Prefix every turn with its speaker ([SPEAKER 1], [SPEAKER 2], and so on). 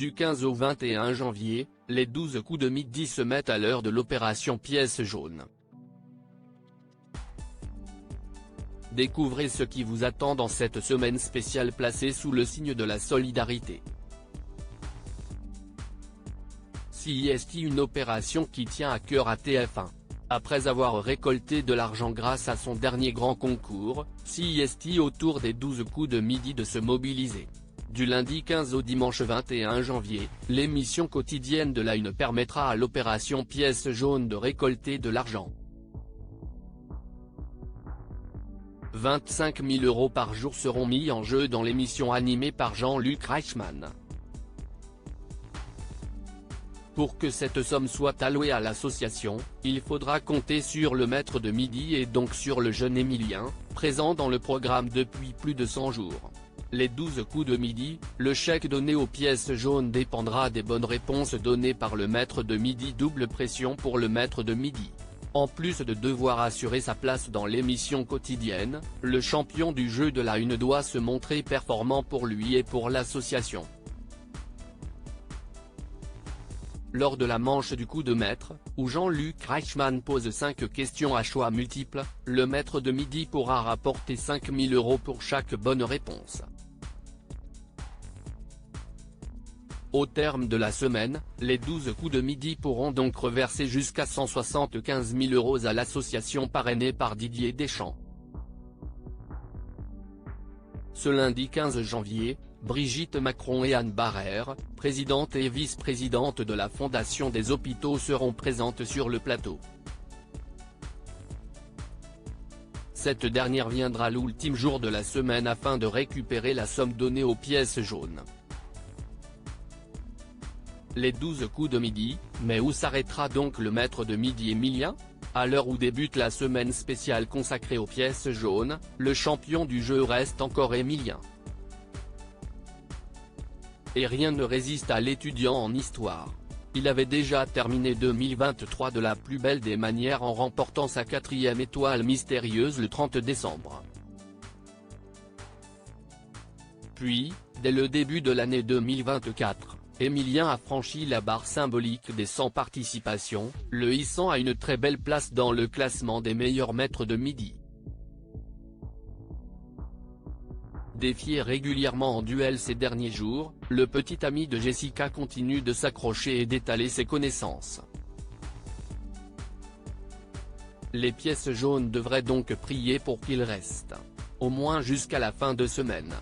[SPEAKER 1] Du 15 au 21 janvier, les 12 coups de midi se mettent à l'heure de l'opération Pièce jaune. Découvrez ce qui vous attend dans cette semaine spéciale placée sous le signe de la solidarité. CIST, une opération qui tient à cœur à TF1. Après avoir récolté de l'argent grâce à son dernier grand concours, CIST autour des 12 coups de midi de se mobiliser. Du lundi 15 au dimanche 21 janvier, l'émission quotidienne de la Une permettra à l'opération Pièce jaune de récolter de l'argent. 25 000 € par jour seront mis en jeu dans l'émission animée par Jean-Luc Reichmann. Pour que cette somme soit allouée à l'association, il faudra compter sur le maître de midi et donc sur le jeune Emilien, présent dans le programme depuis plus de 100 jours. Les 12 coups de midi, le chèque donné aux pièces jaunes dépendra des bonnes réponses données par le maître de midi. Double pression pour le maître de midi. En plus de devoir assurer sa place dans l'émission quotidienne, le champion du jeu de la Une doit se montrer performant pour lui et pour l'association. Lors de la manche du coup de maître, où Jean-Luc Reichmann pose 5 questions à choix multiples, le maître de midi pourra rapporter 5 000 € pour chaque bonne réponse. Au terme de la semaine, les 12 coups de midi pourront donc reverser jusqu'à 175 000 € à l'association parrainée par Didier Deschamps. Ce lundi 15 janvier, Brigitte Macron et Anne Barrère, présidente et vice-présidente de la Fondation des hôpitaux, seront présentes sur le plateau. Cette dernière viendra l'ultime jour de la semaine afin de récupérer la somme donnée aux pièces jaunes. Les 12 coups de midi, mais où s'arrêtera donc le maître de midi Emilien ? À l'heure où débute la semaine spéciale consacrée aux pièces jaunes, le champion du jeu reste encore Emilien. Et rien ne résiste à l'étudiant en histoire. Il avait déjà terminé 2023 de la plus belle des manières en remportant sa 4e étoile mystérieuse le 30 décembre. Puis, dès le début de l'année 2024, Emilien a franchi la barre symbolique des 100 participations, le hissant à une très belle place dans le classement des meilleurs maîtres de midi. Défié régulièrement en duel ces derniers jours, le petit ami de Jessica continue de s'accrocher et d'étaler ses connaissances. Les pièces jaunes devraient donc prier pour qu'il reste. Au moins jusqu'à la fin de semaine.